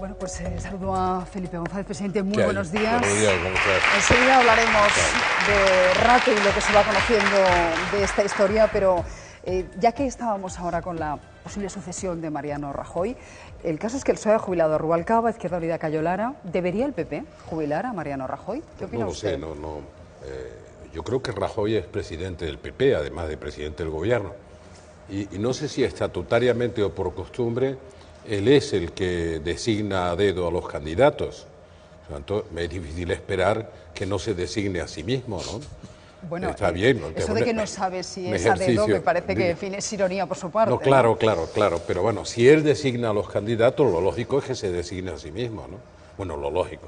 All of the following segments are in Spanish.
Bueno, pues saludo a Felipe González, presidente. Muy buenos días. Buenos días, ¿cómo estás? Enseguida hablaremos de Rato y lo que se va conociendo de esta historia, pero ya que estábamos ahora con la posible sucesión de Mariano Rajoy, el caso es que el PSOE ha jubilado a Rubalcaba, Izquierda Unida a Cayo Lara. ¿Debería el PP jubilar a Mariano Rajoy? ¿Qué opina usted? No lo sé, yo creo que Rajoy es presidente del PP, además de presidente del gobierno. Y no sé si estatutariamente o por costumbre, él es el que designa a dedo a los candidatos. Por lo tanto, es difícil esperar que no se designe a sí mismo, ¿no? Bueno, está bien, ¿no? Eso de que no sabe si es a dedo me parece que, en fin, es ironía por su parte. No, claro, pero bueno, si él designa a los candidatos, lo lógico es que se designe a sí mismo, ¿no? Bueno, lo lógico.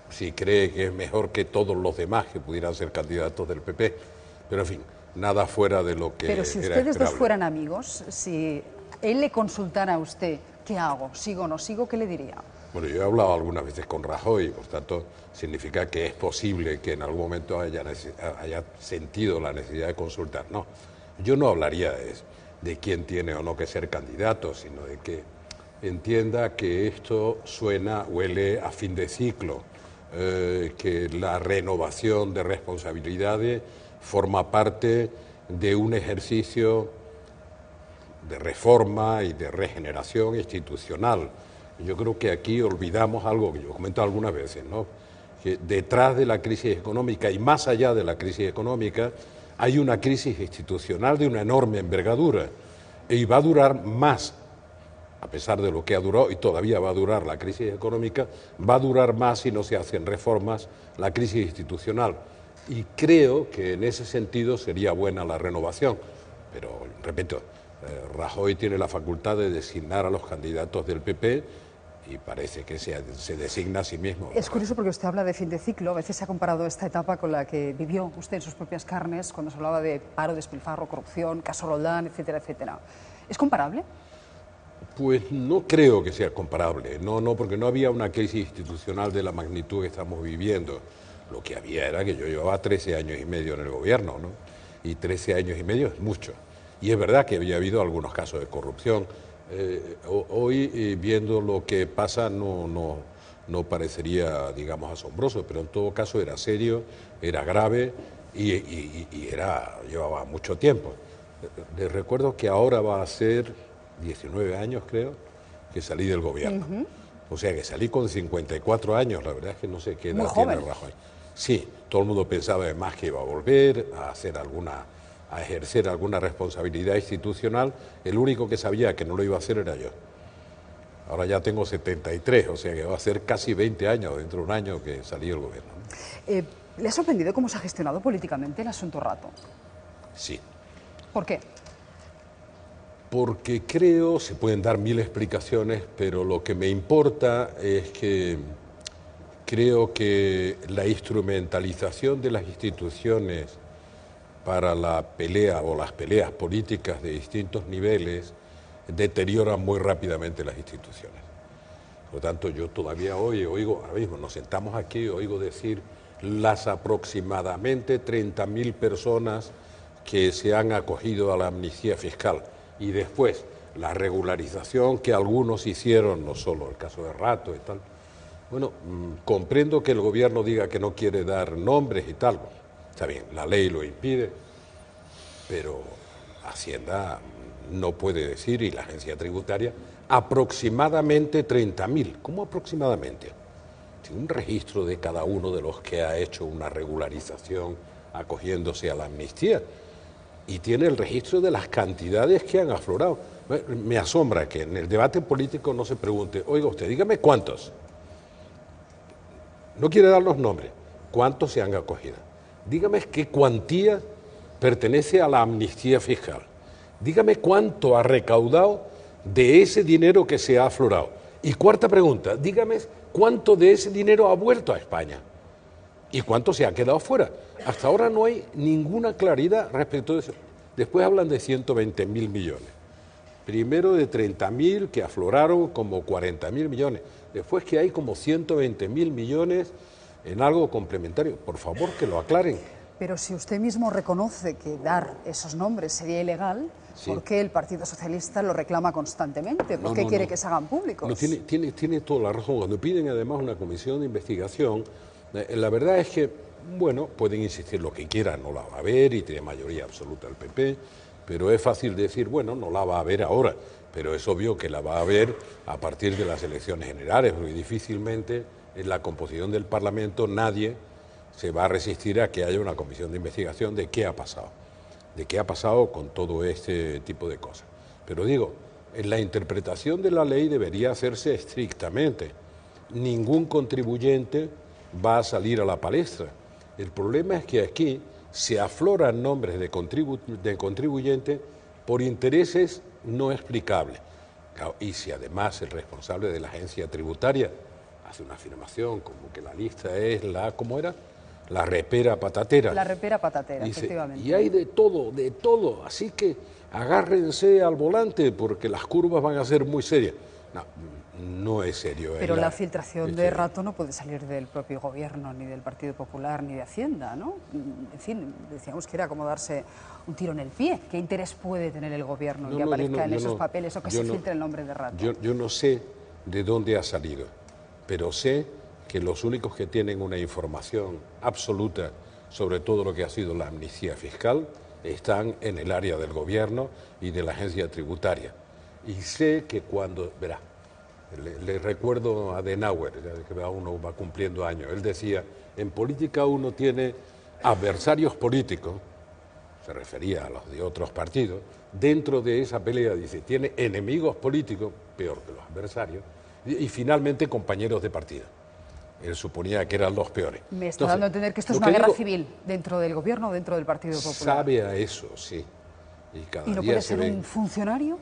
Si cree que es mejor que todos los demás que pudieran ser candidatos del PP, pero en fin, nada fuera de lo que Pero si era ustedes esperable. dos fueran amigos, si él le consultara a usted, ¿qué hago? ¿Sigo o no sigo? ¿Qué le diría? Bueno, yo he hablado algunas veces con Rajoy, por tanto, significa que es posible que en algún momento haya sentido la necesidad de consultar. No, yo no hablaría de quién tiene o no que ser candidato, sino de que entienda que esto huele a fin de ciclo, que la renovación de responsabilidades forma parte de un ejercicio de reforma y de regeneración institucional. Yo creo que aquí olvidamos algo que yo he comentado algunas veces, ¿no? Que detrás de la crisis económica y más allá de la crisis económica hay una crisis institucional de una enorme envergadura y va a durar más, a pesar de lo que ha durado y todavía va a durar la crisis económica, va a durar más si no se hacen reformas la crisis institucional. Y creo que en ese sentido sería buena la renovación, pero repito, Rajoy tiene la facultad de designar a los candidatos del PP y parece que se designa a sí mismo. Es curioso porque usted habla de fin de ciclo, a veces se ha comparado esta etapa con la que vivió usted en sus propias carnes cuando se hablaba de paro, despilfarro, corrupción, caso Roldán, etcétera, etcétera. ¿Es comparable? Pues no creo que sea comparable, no, porque no había una crisis institucional de la magnitud que estamos viviendo. Lo que había era que yo llevaba 13 años y medio en el gobierno, ¿no? Y 13 años y medio es mucho. Y es verdad que había habido algunos casos de corrupción. Hoy, viendo lo que pasa, no parecería, digamos, asombroso, pero en todo caso era serio, era grave y llevaba mucho tiempo. Les recuerdo que ahora va a ser 19 años, creo, que salí del gobierno. O sea, que salí con 54 años, la verdad es que no sé qué edad tiene Rajoy. Sí, todo el mundo pensaba además que iba a volver a ejercer alguna responsabilidad institucional. El único que sabía que no lo iba a hacer era yo. Ahora ya tengo 73, o sea que va a ser casi 20 años, dentro de un año que salí del gobierno. ¿Le ha sorprendido cómo se ha gestionado políticamente el asunto Rato? Sí. ¿Por qué? Porque creo, se pueden dar mil explicaciones, pero lo que me importa es que creo que la instrumentalización de las instituciones para la pelea o las peleas políticas de distintos niveles deterioran muy rápidamente las instituciones. Por lo tanto, yo todavía hoy oigo, ahora mismo nos sentamos aquí y oigo decir las aproximadamente 30.000 personas que se han acogido a la amnistía fiscal y después la regularización que algunos hicieron, no solo el caso de Rato y tal. Bueno, comprendo que el gobierno diga que no quiere dar nombres y tal. Está bien, la ley lo impide, pero Hacienda no puede decir, y la agencia tributaria, aproximadamente 30.000. ¿Cómo aproximadamente? Tiene un registro de cada uno de los que ha hecho una regularización acogiéndose a la amnistía y tiene el registro de las cantidades que han aflorado. Me asombra que en el debate político no se pregunte, oiga usted, dígame cuántos. No quiere dar los nombres. ¿Cuántos se han acogido? Dígame qué cuantía pertenece a la amnistía fiscal. Dígame cuánto ha recaudado de ese dinero que se ha aflorado. Y cuarta pregunta, dígame cuánto de ese dinero ha vuelto a España y cuánto se ha quedado fuera. Hasta ahora no hay ninguna claridad respecto de eso. Después hablan de 120.000 millones. Primero de 30.000 que afloraron como 40.000 millones. Después que hay como 120.000 millones en algo complementario. Por favor, que lo aclaren. Pero si usted mismo reconoce que dar esos nombres sería ilegal, Sí. ¿Por qué el Partido Socialista lo reclama constantemente? ¿Por qué quiere que se hagan públicos? No, tiene toda la razón. Cuando piden además una comisión de investigación, la verdad es que, bueno, pueden insistir lo que quieran, no la va a haber y tiene mayoría absoluta el PP, pero es fácil decir, bueno, no la va a haber ahora, pero es obvio que la va a haber a partir de las elecciones generales, porque difícilmente en la composición del Parlamento nadie se va a resistir a que haya una comisión de investigación de qué ha pasado con todo este tipo de cosas. Pero digo, en la interpretación de la ley debería hacerse estrictamente. Ningún contribuyente va a salir a la palestra. El problema es que aquí se afloran nombres de contribuyentes por intereses no explicables. Claro, y si además el responsable de la agencia tributaria hace una afirmación como que la lista es la, ¿cómo era? La repera patatera. La repera patatera, dice, efectivamente. Y hay de todo, así que agárrense al volante porque las curvas van a ser muy serias. No es serio. Pero la filtración de Rato no puede salir del propio gobierno, ni del Partido Popular, ni de Hacienda, ¿no? En fin, decíamos que era como darse un tiro en el pie. ¿Qué interés puede tener el gobierno que aparezca en esos papeles o que se filtre el nombre de Rato? Yo no sé de dónde ha salido, pero sé que los únicos que tienen una información absoluta sobre todo lo que ha sido la amnistía fiscal están en el área del gobierno y de la agencia tributaria. Y sé que cuando, verá, le recuerdo a Adenauer, que uno va cumpliendo años, él decía, en política uno tiene adversarios políticos, se refería a los de otros partidos, dentro de esa pelea dice, tiene enemigos políticos, peor que los adversarios, y finalmente compañeros de partido. Él suponía que eran los peores. Me está dando a entender que esto es una guerra civil dentro del gobierno o dentro del Partido Popular. Sabe a eso, sí. ¿Y no puede ser un funcionario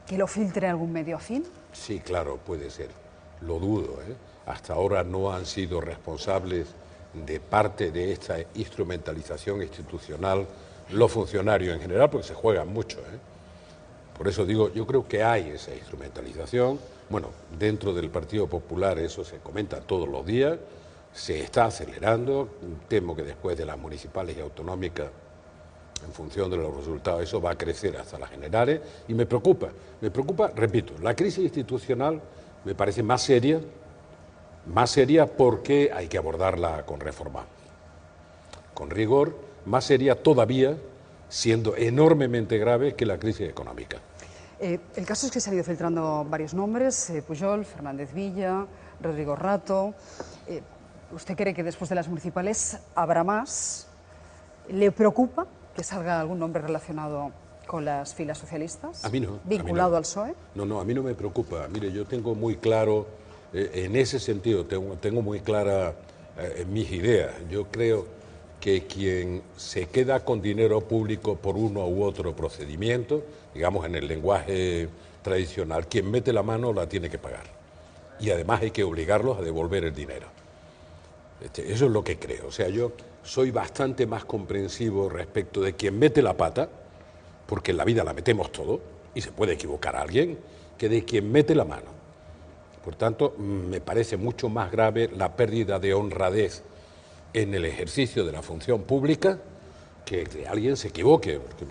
que lo filtre en algún medio afín? Sí, claro, puede ser. Lo dudo, ¿eh? Hasta ahora no han sido responsables de parte de esta instrumentalización institucional los funcionarios en general, porque se juegan mucho, ¿eh? Por eso digo, yo creo que hay esa instrumentalización. Bueno, dentro del Partido Popular eso se comenta todos los días, se está acelerando, temo que después de las municipales y autonómicas, en función de los resultados, eso va a crecer hasta las generales y me preocupa, repito, la crisis institucional me parece más seria porque hay que abordarla con reforma, con rigor, más seria todavía, siendo enormemente grave que la crisis económica. El caso es que se han ido filtrando varios nombres, Pujol, Fernández Villa, Rodrigo Rato. ¿Usted cree que después de las municipales habrá más? ¿Le preocupa que salga algún nombre relacionado con las filas socialistas? A mí no. ¿Vinculado al PSOE? No, a mí no me preocupa. Mire, yo tengo muy claro, en ese sentido, tengo muy clara mis ideas. Yo creo que quien se queda con dinero público por uno u otro procedimiento, digamos en el lenguaje tradicional, quien mete la mano la tiene que pagar. Y además hay que obligarlos a devolver el dinero. Eso es lo que creo. O sea, yo soy bastante más comprensivo respecto de quien mete la pata, porque en la vida la metemos todo, y se puede equivocar a alguien, que de quien mete la mano. Por tanto, me parece mucho más grave la pérdida de honradez en el ejercicio de la función pública que alguien se equivoque, porque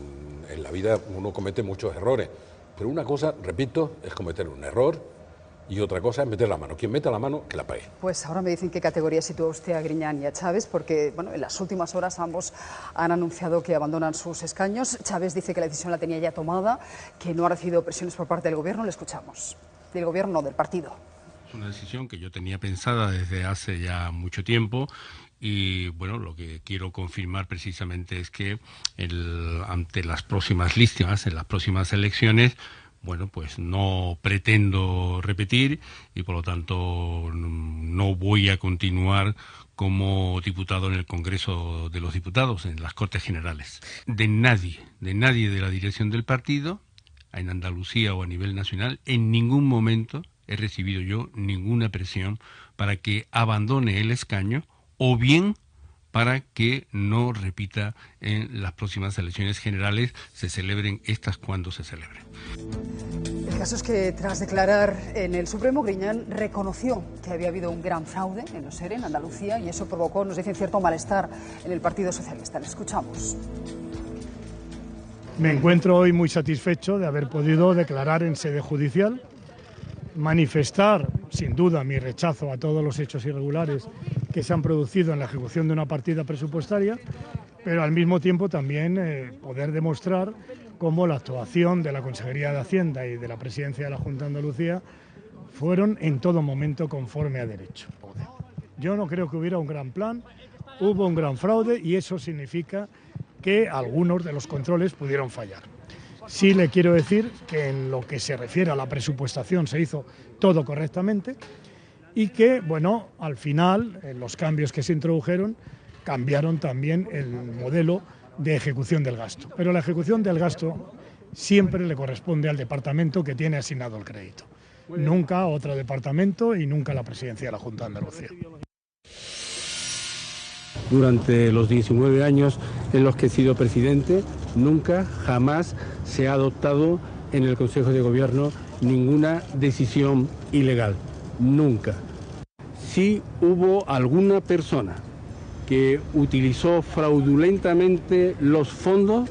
en la vida uno comete muchos errores. Pero una cosa, repito, es cometer un error y otra cosa es meter la mano. Quien meta la mano, que la pague. Pues ahora me dicen qué categoría sitúa usted a Griñán y a Chaves, porque bueno, en las últimas horas ambos han anunciado que abandonan sus escaños. Chaves dice que la decisión la tenía ya tomada, que no ha recibido presiones por parte del gobierno. Le escuchamos. Del gobierno, no, del partido. Es una decisión que yo tenía pensada desde hace ya mucho tiempo. Y bueno, lo que quiero confirmar precisamente es que ante las próximas listas, en las próximas elecciones, bueno, pues no pretendo repetir y por lo tanto no voy a continuar como diputado en el Congreso de los Diputados, en las Cortes Generales. De nadie de la dirección del partido, en Andalucía o a nivel nacional, en ningún momento he recibido yo ninguna presión para que abandone el escaño o bien para que no repita en las próximas elecciones generales, se celebren estas cuando se celebren. El caso es que tras declarar en el Supremo, Griñán reconoció que había habido un gran fraude en los ERE, en Andalucía, y eso provocó, nos dicen, cierto malestar en el Partido Socialista. Le escuchamos. Me encuentro hoy muy satisfecho de haber podido declarar en sede judicial, manifestar sin duda mi rechazo a todos los hechos irregulares que se han producido en la ejecución de una partida presupuestaria, pero al mismo tiempo también poder demostrar cómo la actuación de la Consejería de Hacienda y de la Presidencia de la Junta de Andalucía fueron en todo momento conforme a derecho. Yo no creo que hubiera un gran plan, hubo un gran fraude y eso significa que algunos de los controles pudieron fallar. Sí le quiero decir que en lo que se refiere a la presupuestación se hizo todo correctamente y que, bueno, al final los cambios que se introdujeron cambiaron también el modelo de ejecución del gasto. Pero la ejecución del gasto siempre le corresponde al departamento que tiene asignado el crédito, nunca a otro departamento y nunca a la Presidencia de la Junta de Andalucía. Durante los 19 años en los que he sido presidente, nunca, jamás se ha adoptado en el Consejo de Gobierno ninguna decisión ilegal. Nunca. Si hubo alguna persona que utilizó fraudulentamente los fondos,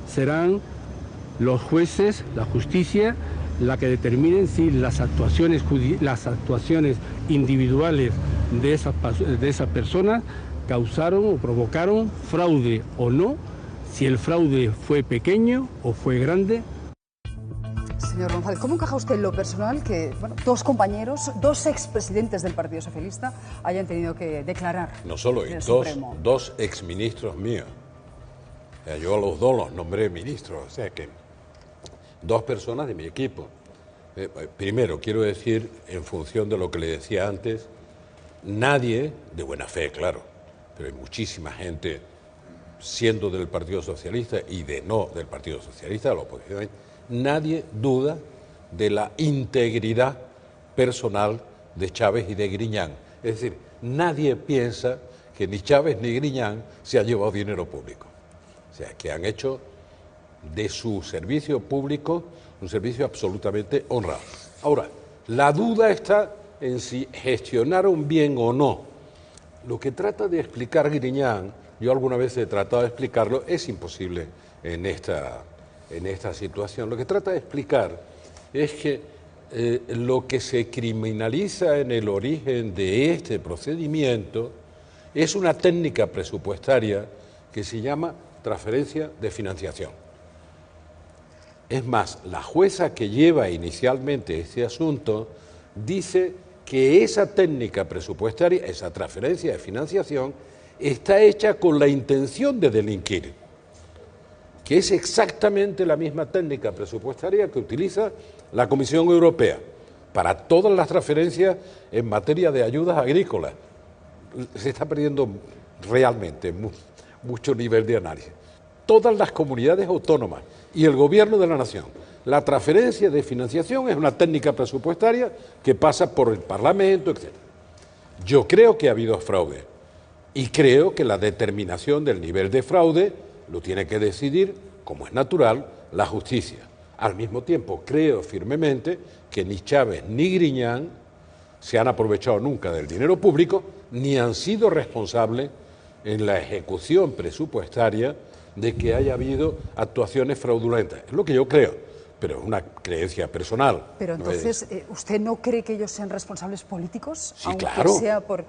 serán los jueces, la justicia, la que determinen si las actuaciones individuales de esas personas causaron o provocaron fraude o no, si el fraude fue pequeño o fue grande. Señor González, ¿cómo encaja usted en lo personal que dos compañeros, dos expresidentes del Partido Socialista hayan tenido que declarar? No solo, dos exministros míos. Yo a los dos los nombré ministros, o sea que dos personas de mi equipo. Primero, quiero decir, en función de lo que le decía antes, nadie, de buena fe, claro, pero hay muchísima gente, siendo del Partido Socialista y de no del Partido Socialista, de la oposición, nadie duda de la integridad personal de Chávez y de Griñán. Es decir, nadie piensa que ni Chávez ni Griñán se han llevado dinero público. O sea, que han hecho de su servicio público un servicio absolutamente honrado. Ahora, la duda está en si gestionaron bien o no. Lo que trata de explicar Griñán, yo alguna vez he tratado de explicarlo, es imposible en esta situación. Lo que trata de explicar es que lo que se criminaliza en el origen de este procedimiento es una técnica presupuestaria que se llama transferencia de financiación. Es más, la jueza que lleva inicialmente este asunto dice que esa técnica presupuestaria, esa transferencia de financiación, está hecha con la intención de delinquir, que es exactamente la misma técnica presupuestaria que utiliza la Comisión Europea para todas las transferencias en materia de ayudas agrícolas. Se está perdiendo realmente mucho nivel de análisis. Todas las comunidades autónomas y el Gobierno de la Nación. La transferencia de financiación es una técnica presupuestaria que pasa por el Parlamento, etc. Yo creo que ha habido fraude y creo que la determinación del nivel de fraude lo tiene que decidir, como es natural, la justicia. Al mismo tiempo, creo firmemente que ni Chávez ni Griñán se han aprovechado nunca del dinero público ni han sido responsables en la ejecución presupuestaria de que haya habido actuaciones fraudulentas. Es lo que yo creo. Pero es una creencia personal. Pero entonces, ¿usted no cree que ellos sean responsables políticos? Sí, aunque claro. sea por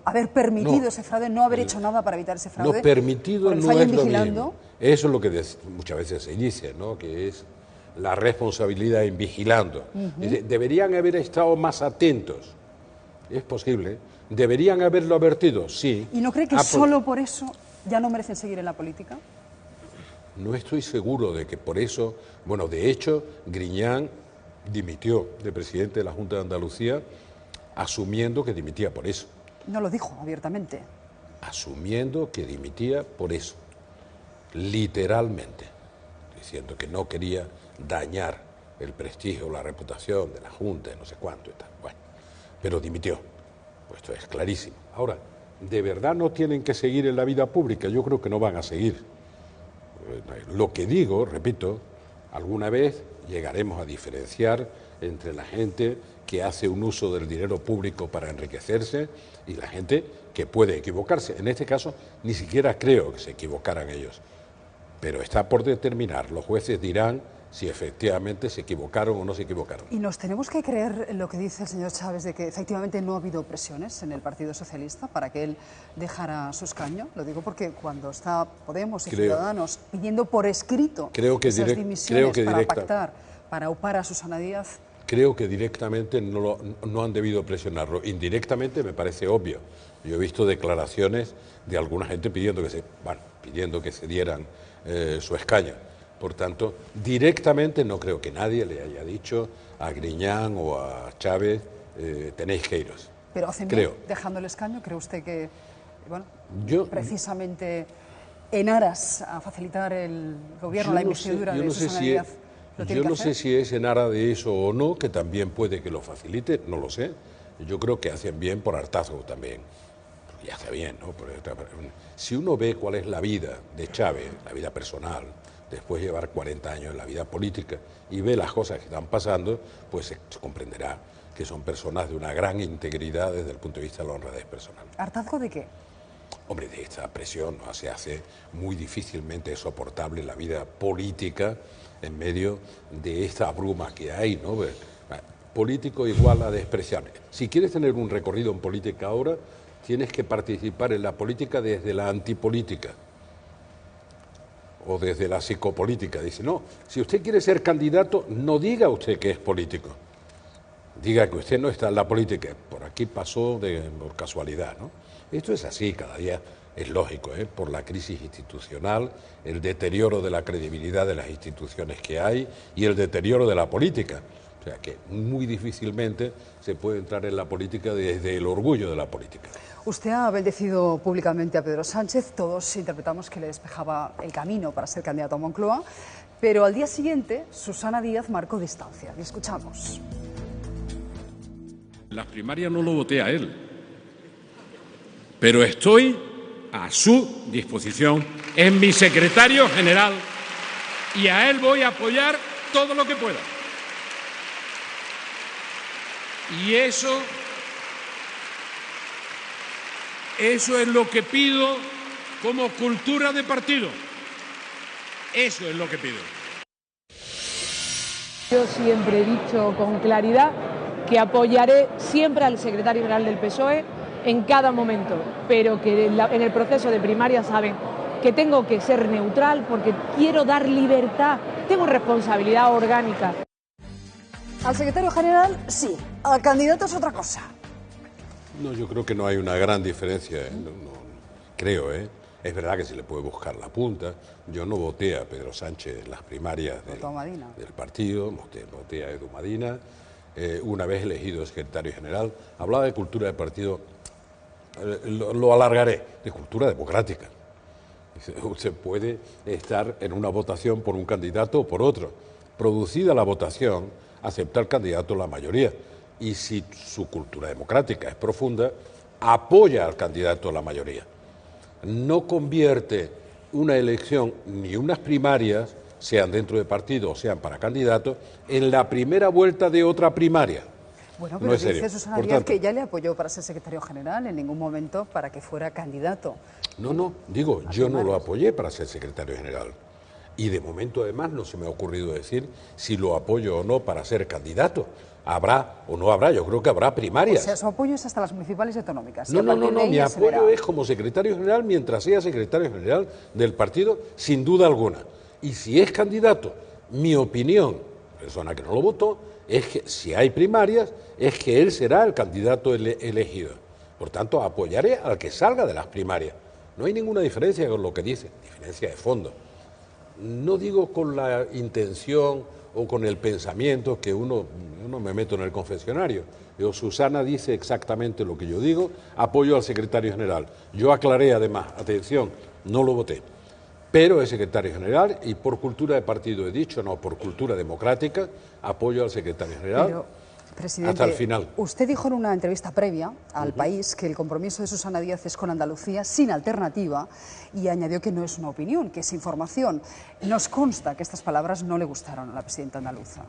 haber permitido ese fraude, no haber hecho nada para evitar ese fraude. No, permitido no es lo vigilando. mismo. Eso es lo que muchas veces se dice, ¿no? Que es la responsabilidad en vigilando. Deberían haber estado más atentos. Es posible. ¿Deberían haberlo advertido? Sí. ¿Y no cree que solo por eso ya no merecen seguir en la política? No estoy seguro de que por eso, bueno, de hecho, Griñán dimitió de presidente de la Junta de Andalucía asumiendo que dimitía por eso. No lo dijo abiertamente. Asumiendo que dimitía por eso, literalmente, diciendo que no quería dañar el prestigio o la reputación de la Junta, no sé cuánto y tal. Bueno, pero dimitió. Pues esto es clarísimo. Ahora, ¿de verdad no tienen que seguir en la vida pública? Yo creo que no van a seguir. Lo que digo, repito, alguna vez llegaremos a diferenciar entre la gente que hace un uso del dinero público para enriquecerse y la gente que puede equivocarse. En este caso, ni siquiera creo que se equivocaran ellos. pero está por determinar. Los jueces dirán si efectivamente se equivocaron o no se equivocaron. ¿Y nos tenemos que creer lo que dice el señor Chaves de que efectivamente no ha habido presiones en el Partido Socialista para que él dejara su escaño? Lo digo porque cuando está Podemos y Ciudadanos pidiendo por escrito esas dimisiones para pactar, para upar a Susana Díaz... Creo que directamente no han debido presionarlo. Indirectamente me parece obvio. Yo he visto declaraciones de alguna gente pidiendo que se dieran su escaño. Por tanto, directamente no creo que nadie le haya dicho a Griñán o a Chávez tenéis que iros. Pero hacen bien dejando el escaño. ¿Cree usted que, bueno, precisamente en aras a facilitar el gobierno, la investidura de Susana Díaz, lo tiene que hacer? Yo no sé si es en aras de eso o no, que también puede que lo facilite, no lo sé. Yo creo que hacen bien por hartazgo también. Y hace bien, ¿no? Si uno ve cuál es la vida de Chávez, la vida personal, después de llevar 40 años en la vida política y ve las cosas que están pasando, pues se comprenderá que son personas de una gran integridad desde el punto de vista de la honradez personal. ¿Hartazgo de qué? Hombre, de esta presión, ¿no? Se hace muy difícilmente soportable la vida política en medio de esta bruma que hay, ¿no? Político igual a despreciable. Si quieres tener un recorrido en política ahora, tienes que participar en la política desde la antipolítica o desde la psicopolítica. Dice, no, si usted quiere ser candidato, no diga usted que es político. Diga que usted no está en la política. Por aquí pasó por casualidad, ¿no? Esto es así, cada día es lógico, por la crisis institucional, el deterioro de la credibilidad de las instituciones que hay y el deterioro de la política. O sea que muy difícilmente se puede entrar en la política desde el orgullo de la política. Usted ha bendecido públicamente a Pedro Sánchez, todos interpretamos que le despejaba el camino para ser candidato a Moncloa, pero al día siguiente Susana Díaz marcó distancia. Le escuchamos. Las primarias no lo voté a él, pero estoy a su disposición, es mi secretario general y a él voy a apoyar todo lo que pueda. Y eso es lo que pido como cultura de partido. Eso es lo que pido. Yo siempre he dicho con claridad que apoyaré siempre al secretario general del PSOE en cada momento, pero que en el proceso de primaria saben que tengo que ser neutral porque quiero dar libertad, tengo responsabilidad orgánica. Al secretario general, sí, al candidato es otra cosa. No, yo creo que no hay una gran diferencia, creo, Es verdad que se le puede buscar la punta. Yo no voté a Pedro Sánchez en las primarias del partido, voté a Edu Madina, una vez elegido secretario general. Hablaba de cultura de partido, lo alargaré, de cultura democrática. Se puede estar en una votación por un candidato o por otro. Producida la votación, acepta el candidato la mayoría. Y si su cultura democrática es profunda, apoya al candidato la mayoría. No convierte una elección ni unas primarias, sean dentro de partido o sean para candidatos, en la primera vuelta de otra primaria. Bueno, pero dice Susana Díaz que ya le apoyó para ser secretario general, en ningún momento para que fuera candidato. No, digo, yo no lo apoyé para ser secretario general. Y de momento, además, no se me ha ocurrido decir si lo apoyo o no para ser candidato. ¿Habrá o no habrá? Yo creo que habrá primarias. O sea, su apoyo es hasta las municipales y autonómicas. No, mi apoyo es como secretario general mientras sea secretario general del partido, sin duda alguna. Y si es candidato, mi opinión, persona que no lo votó, es que si hay primarias, es que él será el candidato elegido. Por tanto, apoyaré al que salga de las primarias. No hay ninguna diferencia con lo que dice, diferencia de fondo. No digo con la intención o con el pensamiento que uno me meto en el confesionario. Susana dice exactamente lo que yo digo, apoyo al secretario general. Yo aclaré además, atención, no lo voté, pero es secretario general y por cultura de partido he dicho, no, por cultura democrática, apoyo al secretario general. Pero, presidente, hasta el final. Usted dijo en una entrevista previa al País que el compromiso de Susana Díaz es con Andalucía sin alternativa y añadió que no es una opinión, que es información. Nos consta que estas palabras no le gustaron a la presidenta andaluza.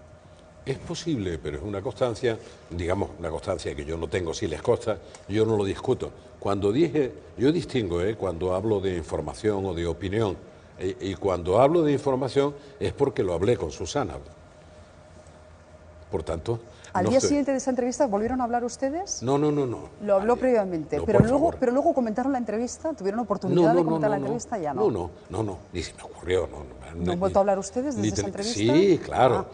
Es posible, pero es una constancia, digamos, una constancia que yo no tengo. Si les consta, yo no lo discuto. Cuando dije, yo distingo, cuando hablo de información o de opinión, Y cuando hablo de información es porque lo hablé con Susana. Por tanto... ¿Al día siguiente de esa entrevista volvieron a hablar ustedes? No. Lo habló previamente, no, pero luego comentaron la entrevista, tuvieron oportunidad de comentar la entrevista, ya no. No, ni se me ocurrió. ¿No han vuelto a hablar ustedes desde esa entrevista? Sí, claro,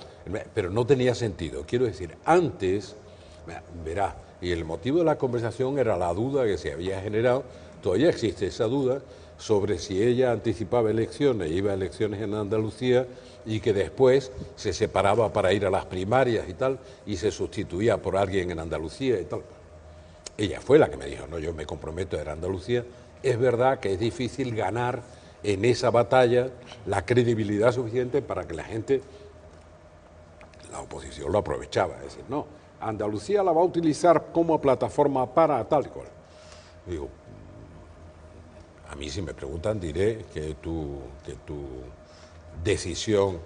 pero no tenía sentido. Quiero decir, antes, verá, y el motivo de la conversación era la duda que se había generado, todavía existe esa duda, sobre si ella anticipaba elecciones, iba a elecciones en Andalucía y que después se separaba para ir a las primarias y tal, y se sustituía por alguien en Andalucía y tal. Ella fue la que me dijo, no, yo me comprometo a ir a Andalucía. Es verdad que es difícil ganar en esa batalla la credibilidad suficiente para que la gente, la oposición lo aprovechaba, es decir, no, Andalucía la va a utilizar como plataforma para tal y cual. Digo, a mí si me preguntan diré que tu decisión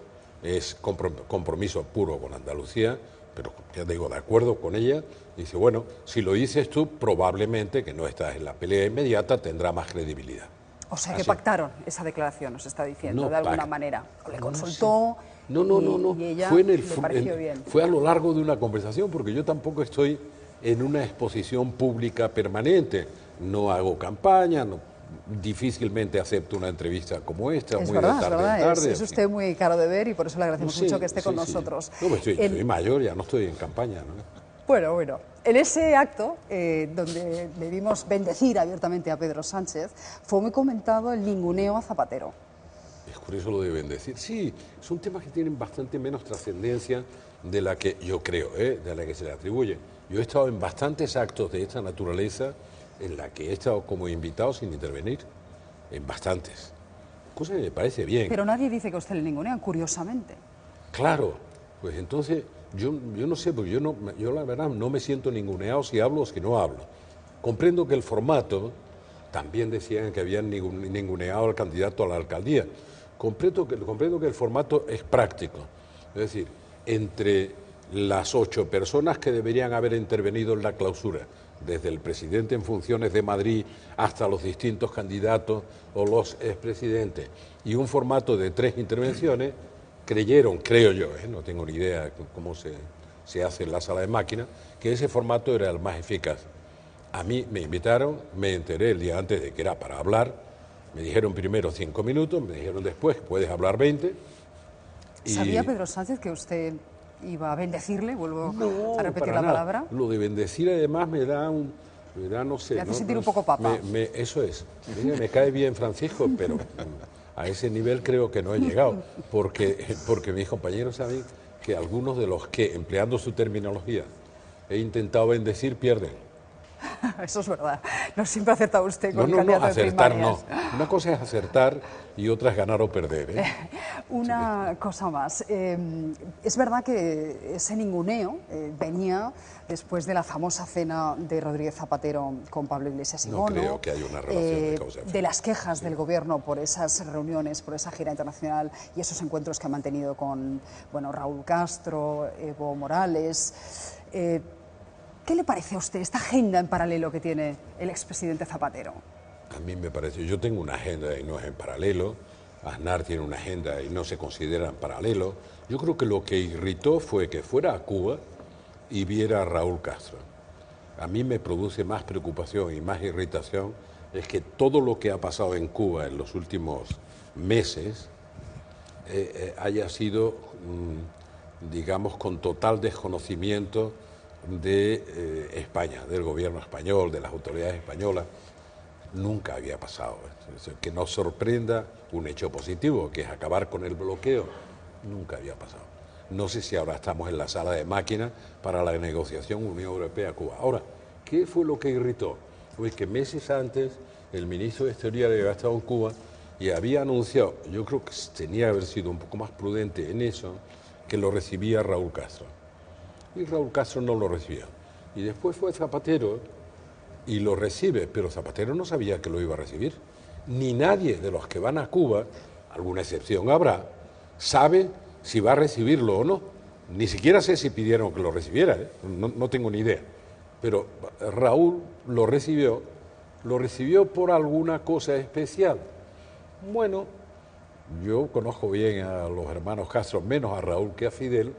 es compromiso puro con Andalucía, pero ya digo, de acuerdo con ella. Dice, bueno, si lo dices tú, probablemente, que no estás en la pelea inmediata, tendrá más credibilidad. O sea, que pactaron esa declaración, nos está diciendo, no, de alguna manera. O le consultó y ella le pareció bien. Fue a lo largo de una conversación, porque yo tampoco estoy en una exposición pública permanente. No hago campaña, difícilmente acepto una entrevista como esta, es muy verdad, de tarde es verdad, en tarde. Es usted muy caro de ver y por eso le agradecemos mucho que esté con nosotros. No, estoy mayor, ya no estoy en campaña, ¿no? Bueno, en ese acto, donde le vimos bendecir abiertamente a Pedro Sánchez, fue muy comentado el ninguneo a Zapatero. Es curioso lo de bendecir. Sí, son temas que tienen bastante menos trascendencia de la que yo creo, de la que se le atribuye. Yo he estado en bastantes actos de esta naturaleza en la que he estado como invitado sin intervenir, en bastantes. Cosa que me parece bien. Pero nadie dice que usted le ningunean, curiosamente. Claro, pues entonces yo no sé, porque yo la verdad no me siento ninguneado si hablo o si no hablo. Comprendo que el formato, también decían que habían ninguneado al candidato a la alcaldía. Comprendo que el formato es práctico. Es decir, entre las 8 personas que deberían haber intervenido en la clausura, desde el presidente en funciones de Madrid hasta los distintos candidatos o los expresidentes, y un formato de 3 intervenciones, creyeron, creo yo, no tengo ni idea cómo se hace en la sala de máquinas, que ese formato era el más eficaz. A mí me invitaron, me enteré el día antes de que era para hablar, me dijeron primero 5 minutos, me dijeron después, puedes hablar 20. ¿Sabía Pedro Sánchez que usted iba a bendecirle? Vuelvo a repetir la palabra. Lo de bendecir además me da no sé. Me hace sentir un poco papa. Eso es. Me cae bien Francisco, pero a ese nivel creo que no he llegado, porque mis compañeros saben que algunos de los que, empleando su terminología, he intentado bendecir, pierden. Eso es verdad. No siempre ha acertado usted con el candidato de acertar primarias. no. Una cosa es acertar y otra es ganar o perder. Una cosa más. Es verdad que ese ninguneo venía después de la famosa cena de Rodríguez Zapatero con Pablo Iglesias y Bono. No creo que haya una relación de causa y efecto. De las quejas del gobierno por esas reuniones, por esa gira internacional y esos encuentros que ha mantenido con Raúl Castro, Evo Morales. ¿Qué le parece a usted esta agenda en paralelo que tiene el expresidente Zapatero? A mí me parece, yo tengo una agenda y no es en paralelo, Aznar tiene una agenda y no se considera en paralelo. Yo creo que lo que irritó fue que fuera a Cuba y viera a Raúl Castro. A mí me produce más preocupación y más irritación es que todo lo que ha pasado en Cuba en los últimos meses haya sido, digamos, con total desconocimiento de España, del gobierno español, de las autoridades españolas. Nunca había pasado. Que nos sorprenda un hecho positivo, que es acabar con el bloqueo, nunca había pasado. No sé si ahora estamos en la sala de máquinas para la negociación Unión Europea-Cuba. Ahora, ¿qué fue lo que irritó? Fue que meses antes el ministro de Exteriores había estado en Cuba y había anunciado, yo creo que tenía que haber sido un poco más prudente en eso, que lo recibía Raúl Castro. Y Raúl Castro no lo recibió. Y después fue Zapatero y lo recibe, pero Zapatero no sabía que lo iba a recibir. Ni nadie de los que van a Cuba, alguna excepción habrá, sabe si va a recibirlo o no. Ni siquiera sé si pidieron que lo recibiera, no tengo ni idea. Pero Raúl lo recibió por alguna cosa especial. Bueno, yo conozco bien a los hermanos Castro, menos a Raúl que a Fidel,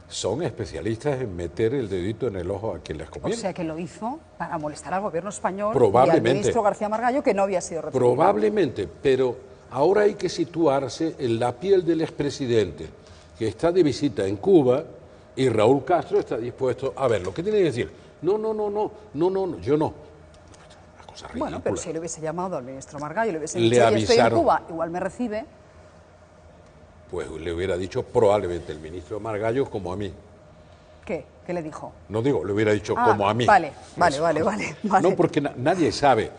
son especialistas en meter el dedito en el ojo a quien les conviene. O sea que lo hizo para molestar al gobierno español y al ministro García Margallo, que no había sido recibido. Probablemente, pero ahora hay que situarse en la piel del expresidente, que está de visita en Cuba, y Raúl Castro está dispuesto a ver lo que tiene que decir. No, yo no. Una cosa ridícula. Bueno, pero si le hubiese llamado al ministro Margallo, le hubiese dicho, yo estoy en Cuba, igual me recibe. Pues le hubiera dicho probablemente el ministro Margallo como a mí. ¿Qué? ¿Qué le dijo? No digo, le hubiera dicho como a mí. Vale. No, porque nadie sabe.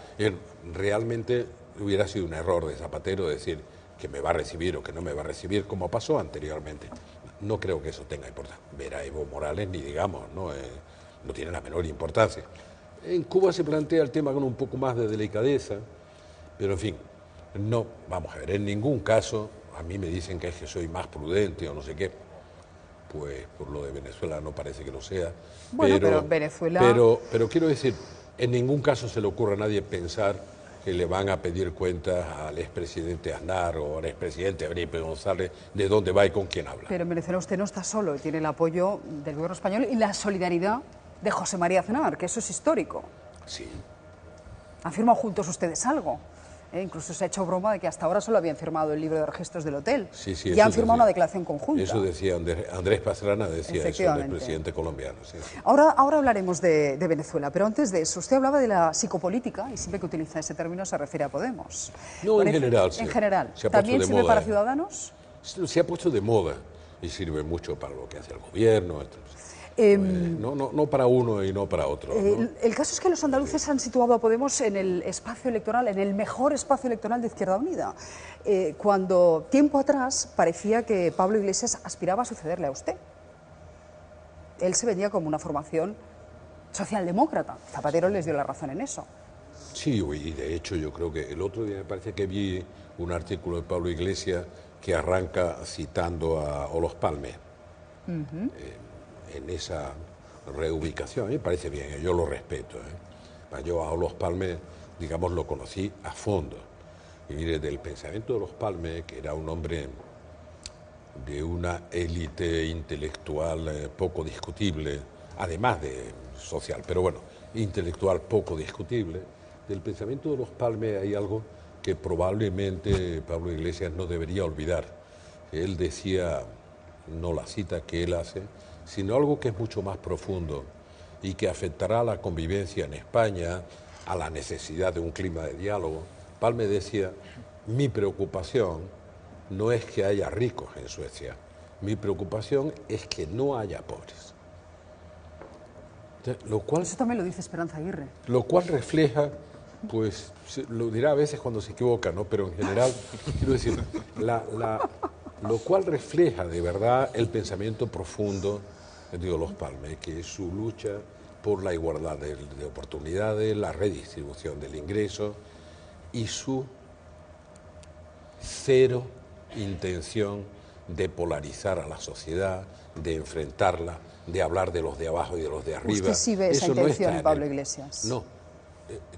Realmente hubiera sido un error de Zapatero decir que me va a recibir o que no me va a recibir, como pasó anteriormente. No creo que eso tenga importancia. Ver a Evo Morales, ni digamos, no tiene la menor importancia. En Cuba se plantea el tema con un poco más de delicadeza, pero en fin, no, vamos a ver, en ningún caso, a mí me dicen que es que soy más prudente o no sé qué, pues por lo de Venezuela no parece que lo sea. Bueno, pero Venezuela... Pero quiero decir, en ningún caso se le ocurre a nadie pensar que le van a pedir cuentas al expresidente Aznar o al expresidente Felipe González de dónde va y con quién habla. Pero en Venezuela usted no está solo, tiene el apoyo del gobierno español y la solidaridad de José María Aznar, que eso es histórico. Sí. ¿Han firmado juntos ustedes algo? Incluso se ha hecho broma de que hasta ahora solo habían firmado el libro de registros del hotel. Sí, y han firmado una declaración conjunta. Eso decía Andrés Pastrana, decía eso, el presidente colombiano. Sí. Ahora hablaremos de Venezuela, pero antes de eso, usted hablaba de la psicopolítica y siempre que utiliza ese término se refiere a Podemos. No, en general, sí. En general. ¿También sirve moda, para Ciudadanos? Se ha puesto de moda y sirve mucho para lo que hace el gobierno. No para uno y no para otro. ¿no? El caso es que los andaluces han situado a Podemos en el espacio electoral, en el mejor espacio electoral de Izquierda Unida, cuando tiempo atrás parecía que Pablo Iglesias aspiraba a sucederle a usted. Él se vendía como una formación socialdemócrata. Zapatero les dio la razón en eso. Sí, y de hecho yo creo que el otro día me parece que vi un artículo de Pablo Iglesias que arranca citando a Olof Palme. En esa reubicación, a mí me parece bien, yo lo respeto. Yo a Olof Palme, digamos, lo conocí a fondo. Y mire, del pensamiento de Olof Palme, que era un hombre de una élite intelectual poco discutible, además de social, pero bueno, intelectual poco discutible, del pensamiento de Olof Palme hay algo que probablemente Pablo Iglesias no debería olvidar. Él decía, no la cita que él hace, sino algo que es mucho más profundo y que afectará a la convivencia en España, a la necesidad de un clima de diálogo. Palme decía, mi preocupación no es que haya ricos en Suecia, mi preocupación es que no haya pobres. Lo cual, eso también lo dice Esperanza Aguirre. Lo cual refleja, pues, lo dirá a veces cuando se equivoca, ¿no? Pero en general, quiero decir, lo cual refleja de verdad el pensamiento profundo de Olof Palme, que es su lucha por la igualdad de oportunidades, la redistribución del ingreso y su cero intención de polarizar a la sociedad, de enfrentarla, de hablar de los de abajo y de los de arriba. ¿Usted sí ve esa intención en Pablo Iglesias? No.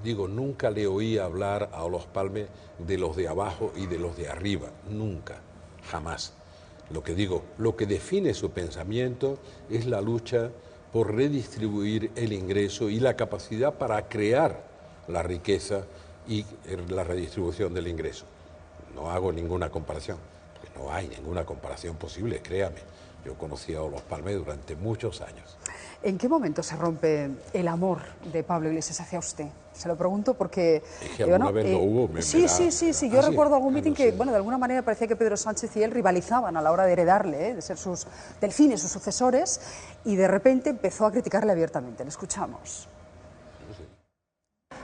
Digo, nunca le oí hablar a Olof Palme de los de abajo y de los de arriba. Nunca. Jamás. Lo que digo, lo que define su pensamiento es la lucha por redistribuir el ingreso y la capacidad para crear la riqueza y la redistribución del ingreso. No hago ninguna comparación, porque no hay ninguna comparación posible, créame. Yo conocí a Olof Palme durante muchos años. ¿En qué momento se rompe el amor de Pablo Iglesias hacia usted? Se lo pregunto porque... Es que alguna vez lo hubo. Sí. Yo recuerdo algún meeting que, bueno, de alguna manera parecía que Pedro Sánchez y él rivalizaban a la hora de heredarle, de ser sus delfines, sus sucesores, y de repente empezó a criticarle abiertamente. Le escuchamos.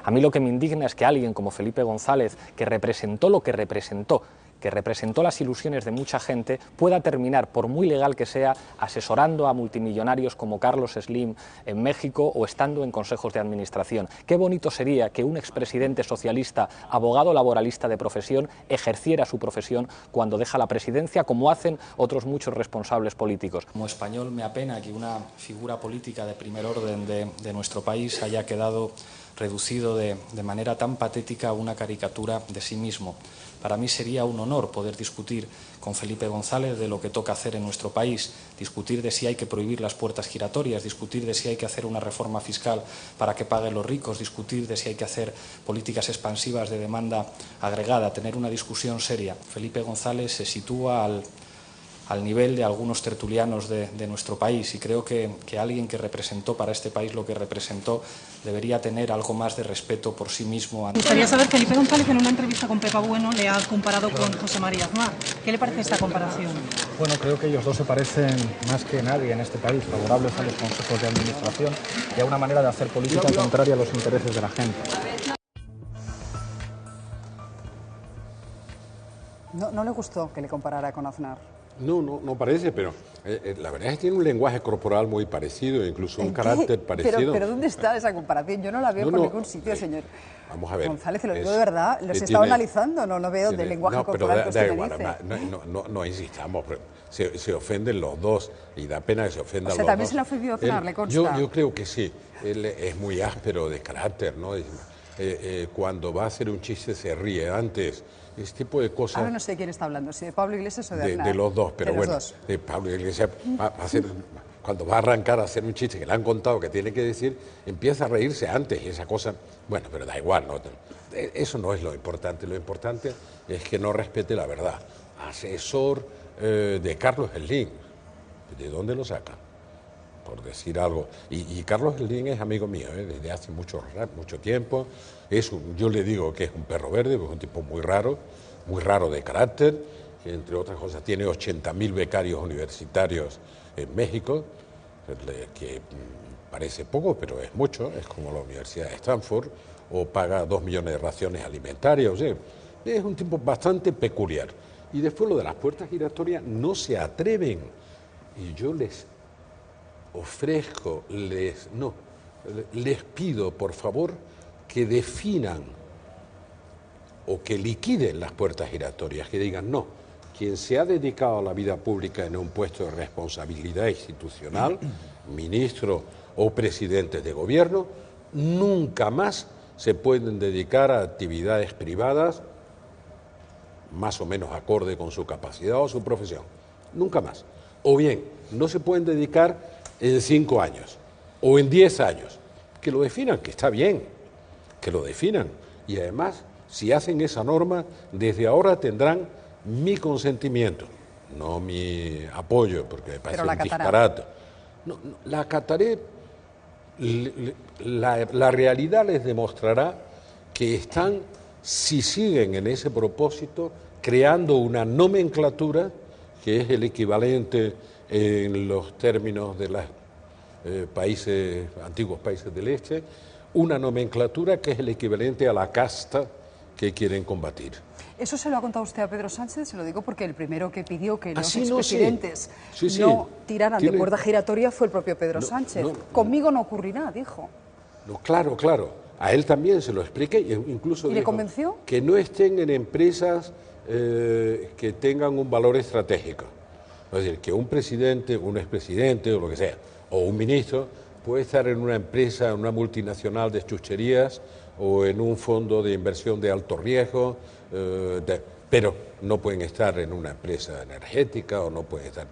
A mí lo que me indigna es que alguien como Felipe González, que representó lo que representó las ilusiones de mucha gente, pueda terminar, por muy legal que sea, asesorando a multimillonarios como Carlos Slim en México o estando en consejos de administración. Qué bonito sería que un expresidente socialista, abogado laboralista de profesión, ejerciera su profesión cuando deja la presidencia, como hacen otros muchos responsables políticos. Como español me apena que una figura política de primer orden de nuestro país haya quedado reducido de manera tan patética a una caricatura de sí mismo. Para mí sería un honor poder discutir con Felipe González de lo que toca hacer en nuestro país, discutir de si hay que prohibir las puertas giratorias, discutir de si hay que hacer una reforma fiscal para que paguen los ricos, discutir de si hay que hacer políticas expansivas de demanda agregada, tener una discusión seria. Felipe González se sitúa al nivel de algunos tertulianos de nuestro país y creo que alguien que representó para este país lo que representó debería tener algo más de respeto por sí mismo. Me gustaría saber, Felipe González en una entrevista con Pepa Bueno le ha comparado con José María Aznar. ¿Qué le parece esta comparación? Bueno, creo que ellos dos se parecen más que nadie en este país, favorables a los consejos de administración y a una manera de hacer política contraria a los intereses de la gente. ¿No le gustó que le comparara con Aznar? No parece, pero la verdad es que tiene un lenguaje corporal muy parecido, incluso un carácter parecido. Pero ¿dónde está esa comparación? Yo no la veo por ningún sitio, señor. Vamos a ver. González, te lo digo de verdad, los he estado analizando, no veo del lenguaje corporal que usted me dice. No insistamos, se ofenden los dos y da pena que se ofendan los dos. ¿También se le ha ofendido a Aznar, le consta? Yo creo que sí, él es muy áspero de carácter, ¿no? Cuando va a hacer un chiste se ríe antes. Ese tipo de cosas. Ahora no sé de quién está hablando, si de Pablo Iglesias o de Aznar. De los dos, pero bueno, de Pablo Iglesias cuando va a arrancar a hacer un chiste que le han contado que tiene que decir, empieza a reírse antes y esa cosa, bueno, pero da igual, ¿no? Eso no es lo importante es que no respete la verdad. Asesor de Carlos Slim, ¿de dónde lo saca? Por decir algo. Y Carlos Slim es amigo mío, desde hace mucho tiempo. Yo le digo que es un perro verde, porque es un tipo muy raro de carácter, que entre otras cosas tiene 80.000 becarios universitarios en México, que parece poco, pero es mucho, es como la Universidad de Stanford, o paga 2 millones de raciones alimentarias, o sea, es un tipo bastante peculiar. Y después lo de las puertas giratorias no se atreven, y yo les ofrezco, les pido, por favor, que definan o que liquiden las puertas giratorias, que digan no, quien se ha dedicado a la vida pública en un puesto de responsabilidad institucional, ministro o presidente de gobierno, nunca más se pueden dedicar a actividades privadas más o menos acorde con su capacidad o su profesión, nunca más. O bien, no se pueden dedicar en 5 años o en 10 años, que lo definan, que está bien, que lo definan. Y además, si hacen esa norma, desde ahora tendrán mi consentimiento, no mi apoyo, porque me parece un disparate. No, la acataré, la realidad les demostrará que están, si siguen en ese propósito, creando una nomenclatura que es el equivalente en los términos de los antiguos países del este, una nomenclatura que es el equivalente a la casta que quieren combatir. ¿Eso se lo ha contado usted a Pedro Sánchez? Se lo digo porque el primero que pidió que los expresidentes no tiraran de puerta giratoria fue el propio Pedro Sánchez. Conmigo no ocurrirá, dijo. No, claro. A él también se lo expliqué, incluso ¿Y le convenció? Que no estén en empresas que tengan un valor estratégico. Es decir, que un presidente, un expresidente o lo que sea, o un ministro, puede estar en una empresa, en una multinacional de chucherías o en un fondo de inversión de alto riesgo, pero no pueden estar en una empresa energética o no pueden estar...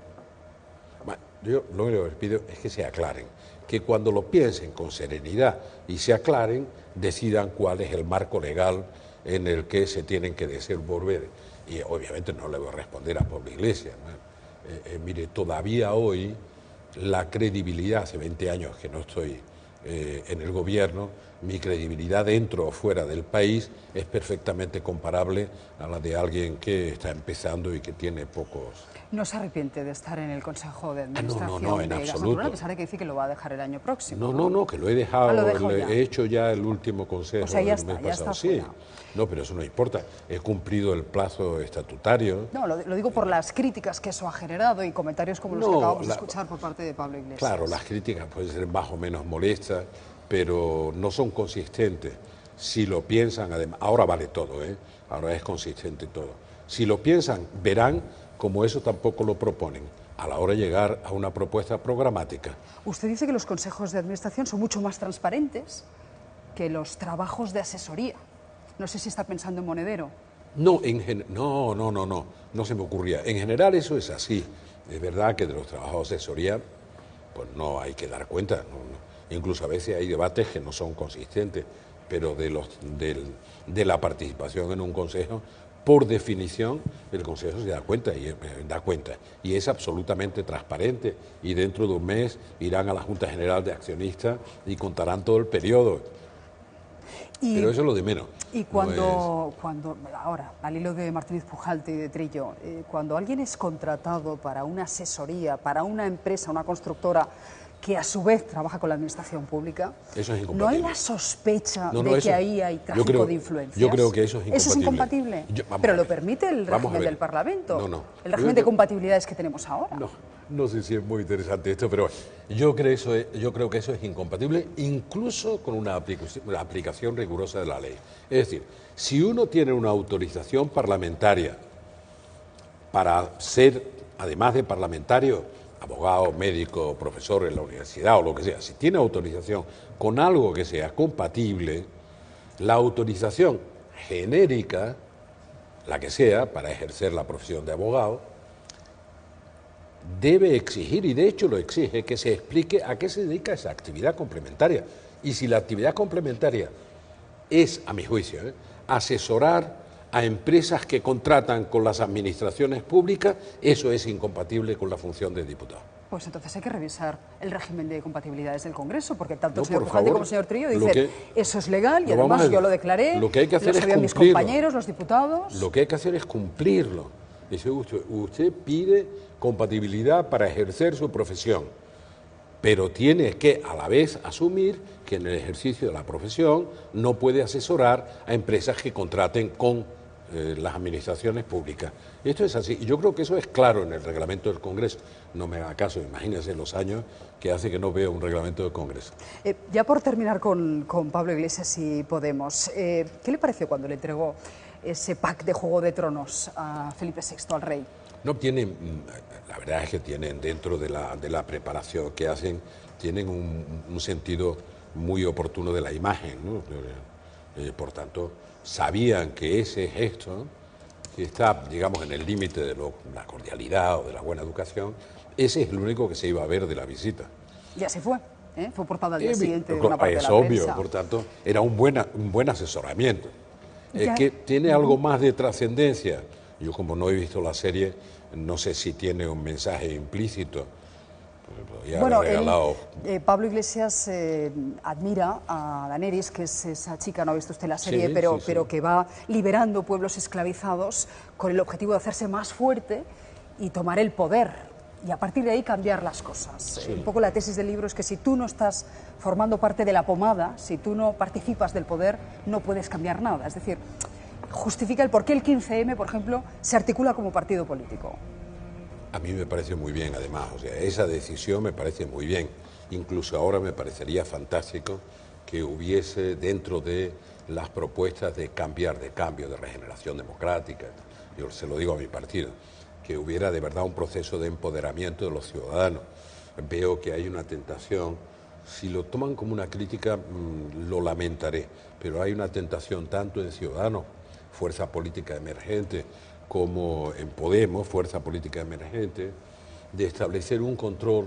Yo lo único que les pido es que se aclaren, que cuando lo piensen con serenidad y se aclaren, decidan cuál es el marco legal en el que se tienen que desenvolver. Y obviamente no le voy a responder a Pablo Iglesias, ¿no? Mire, todavía hoy la credibilidad, hace 20 años que no estoy en el gobierno, mi credibilidad dentro o fuera del país es perfectamente comparable a la de alguien que está empezando y que tiene pocos... ¿No se arrepiente de estar en el Consejo de Administración no, en de absoluto. Gas Natural, a pesar de que dice que lo va a dejar el año próximo? No, que lo he dejado, he hecho ya el último consejo del mes pasado. Ya está sí. No, pero eso no importa, he cumplido el plazo estatutario. No, lo digo por las críticas que eso ha generado y comentarios como los que acabamos de escuchar por parte de Pablo Iglesias. Claro, las críticas pueden ser más o menos molestas, pero no son consistentes. Si lo piensan, además, ahora vale todo, ahora es consistente todo. Si lo piensan, verán como eso tampoco lo proponen a la hora de llegar a una propuesta programática. Usted dice que los consejos de administración son mucho más transparentes. que los trabajos de asesoría. No sé si está pensando en Monedero. No, no se me ocurría. En general eso es así. Es verdad que de los trabajos de asesoría pues no hay que dar cuenta. Incluso a veces hay debates que no son consistentes, pero de la participación en un consejo, por definición, el consejo se da cuenta y es absolutamente transparente, y dentro de un mes irán a la Junta General de Accionistas y contarán todo el periodo. Pero eso es lo de menos. Y cuando ahora, al hilo de Martínez Pujalte y de Trillo, cuando alguien es contratado para una asesoría, para una empresa, una constructora, que a su vez trabaja con la administración pública, eso es ¿no hay la sospecha de que ahí hay tráfico de influencias? Yo creo que eso es incompatible. ¿Eso es incompatible? Pero lo permite el régimen del Parlamento. El régimen de compatibilidades que tenemos ahora. No sé si es muy interesante esto, pero yo creo que eso es incompatible, incluso con una aplicación rigurosa de la ley. Es decir, si uno tiene una autorización parlamentaria para ser, además de parlamentario, abogado, médico, profesor en la universidad o lo que sea, si tiene autorización con algo que sea compatible, la autorización genérica, la que sea, para ejercer la profesión de abogado, debe exigir, y de hecho lo exige, que se explique a qué se dedica esa actividad complementaria. Y si la actividad complementaria es, a mi juicio, asesorar a empresas que contratan con las administraciones públicas, eso es incompatible con la función de diputado. Pues entonces hay que revisar el régimen de compatibilidades del Congreso, porque tanto el señor Pujalte como el señor Trillo dicen eso es legal y además yo lo declaré, lo que hay que hacer lo sabían mis compañeros, los diputados. Lo que hay que hacer es cumplirlo. Dice usted pide compatibilidad para ejercer su profesión, pero tiene que a la vez asumir que en el ejercicio de la profesión no puede asesorar a empresas que contraten con las administraciones públicas. Esto es así, y yo creo que eso es claro en el reglamento del Congreso. No me haga caso, imagínense los años que hace que no veo un reglamento del Congreso. Ya por terminar con Pablo Iglesias y Podemos, ¿qué le pareció cuando le entregó ese pack de Juego de Tronos a Felipe VI, al rey? No tienen, la verdad es que tienen, dentro de la preparación que hacen, tienen un sentido muy oportuno de la imagen, ¿no? Por tanto, sabían que ese gesto, que está, digamos, en el límite de la cordialidad o de la buena educación, ese es el único que se iba a ver de la visita. Ya se fue, fue portada al día siguiente de una parte de la obvio, prensa. Por tanto, era un buen asesoramiento. Que tiene algo más de trascendencia. Yo, como no he visto la serie, no sé si tiene un mensaje implícito. Bueno, Pablo Iglesias admira a Daenerys, que es esa chica, no ha visto usted la serie, pero que va liberando pueblos esclavizados con el objetivo de hacerse más fuerte y tomar el poder, y a partir de ahí cambiar las cosas. Un poco la tesis del libro es que si tú no estás formando parte de la pomada, si tú no participas del poder, no puedes cambiar nada. Es decir, justifica el por qué el 15M, por ejemplo, se articula como partido político. A mí me parece muy bien, además, o sea, esa decisión me parece muy bien. Incluso ahora me parecería fantástico que hubiese dentro de las propuestas de cambio, de regeneración democrática, yo se lo digo a mi partido, que hubiera de verdad un proceso de empoderamiento de los ciudadanos. Veo que hay una tentación, si lo toman como una crítica, lo lamentaré, pero hay una tentación tanto en Ciudadanos, fuerza política emergente, como en Podemos, fuerza política emergente, de establecer un control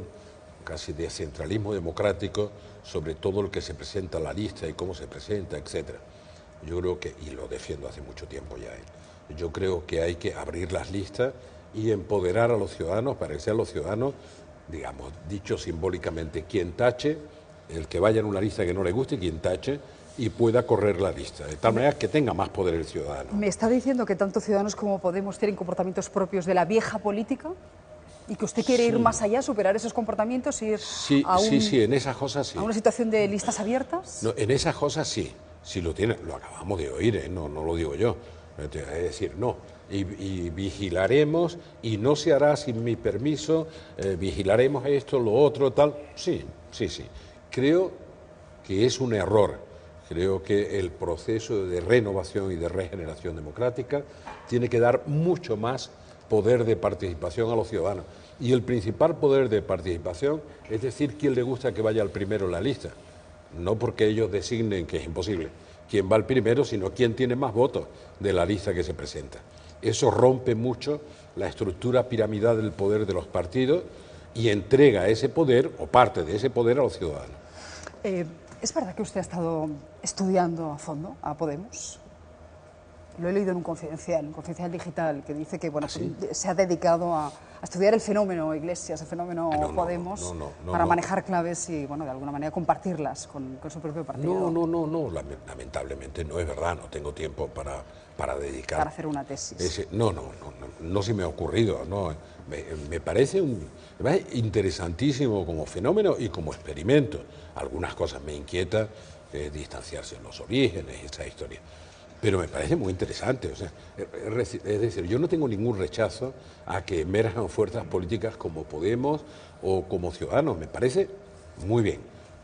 casi de centralismo democrático sobre todo lo que se presenta a la lista y cómo se presenta, etcétera. Yo creo que, y lo defiendo hace mucho tiempo ya, yo creo que hay que abrir las listas y empoderar a los ciudadanos para que sean los ciudadanos, digamos, dicho simbólicamente, quien tache, el que vaya en una lista que no le guste, quien tache, y pueda correr la lista, de tal manera que tenga más poder el ciudadano. ¿Me está diciendo que tanto Ciudadanos como Podemos tienen comportamientos propios de la vieja política? ¿Y que usted quiere ir más allá, superar esos comportamitos y ir en esas cosas sí. ¿A una situación de listas abiertas? No, en esas cosas sí, si lo tiene, lo acabamos de oír, no lo digo yo. Es decir, no, y vigilaremos, y no se hará sin mi permiso, vigilaremos esto, lo otro, tal. Sí. Creo que es un error. Creo que el proceso de renovación y de regeneración democrática tiene que dar mucho más poder de participación a los ciudadanos. Y el principal poder de participación es decir quién le gusta que vaya al primero en la lista. no porque ellos designen, que es imposible, quién va el primero, sino quién tiene más votos de la lista que se presenta. Eso rompe mucho la estructura piramidal del poder de los partidos y entrega ese poder, o parte de ese poder, a los ciudadanos. ¿Es verdad que usted ha estado estudiando a fondo a Podemos? Lo he leído en un confidencial digital, que dice que bueno, ¿sí? Se ha dedicado a estudiar el fenómeno Iglesias, el fenómeno Podemos, para manejar claves y, bueno, de alguna manera compartirlas con su propio partido. No, lamentablemente no es verdad, no tengo tiempo para dedicar. Para hacer una tesis. No se me ha ocurrido, no. Me parece interesantísimo como fenómeno y como experimento. Algunas cosas me inquietan, distanciarse en los orígenes, esa historia. Pero me parece muy interesante, o sea, es decir, yo no tengo ningún rechazo a que emerjan fuerzas políticas como Podemos o como Ciudadanos, me parece muy bien.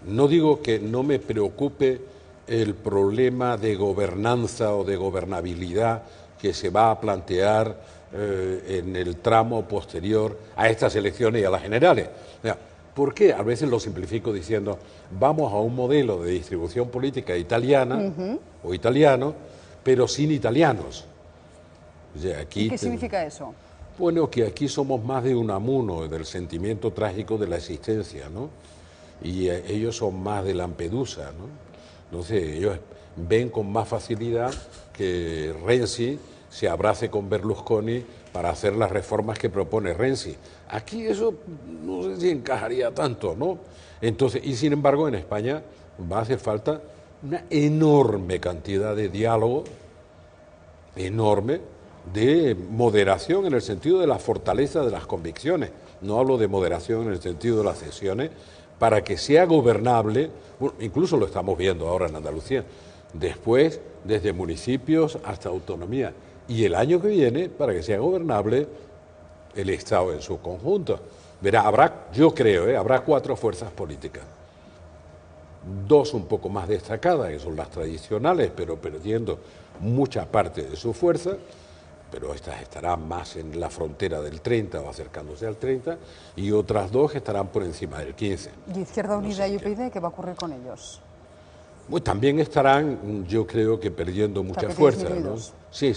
No digo que no me preocupe el problema de gobernanza o de gobernabilidad que se va a plantear en el tramo posterior a estas elecciones y a las generales. O sea, ¿por qué? A veces lo simplifico diciendo, vamos a un modelo de distribución política italiana o italiano, pero sin italianos. O sea, aquí ¿Y qué significa eso? Bueno, que aquí somos más de Unamuno, del sentimiento trágico de la existencia, ¿no? Y ellos son más de Lampedusa, ¿no? Entonces, ellos ven con más facilidad que Renzi se abrace con Berlusconi para hacer las reformas que propone Renzi. Aquí eso no sé si encajaría tanto, ¿no? Entonces, y sin embargo, en España va a hacer falta una enorme cantidad de diálogo, enorme, de moderación en el sentido de la fortaleza de las convicciones. No hablo de moderación en el sentido de las cesiones, para que sea gobernable, bueno, incluso lo estamos viendo ahora en Andalucía, después desde municipios hasta autonomía, y el año que viene para que sea gobernable el Estado en su conjunto. Verá, yo creo, habrá 4 fuerzas políticas. 2 un poco más destacadas, que son las tradicionales, pero perdiendo mucha parte de su fuerza, pero estas estarán más en la frontera del 30 o acercándose al 30, y otras 2 que estarán por encima del 15. ¿Y Izquierda Unida y UPyD qué va a ocurrir con ellos? Pues también estarán, yo creo que perdiendo mucha fuerza, ¿no? Sí,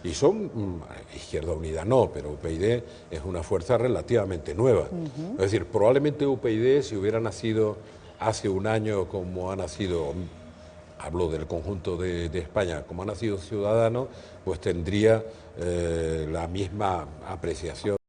y son, Izquierda Unida no, pero UPyD es una fuerza relativamente nueva. Es decir, probablemente UPyD, si hubiera nacido hace un año como ha nacido, hablo del conjunto de España, como ha nacido Ciudadanos, pues tendría la misma apreciación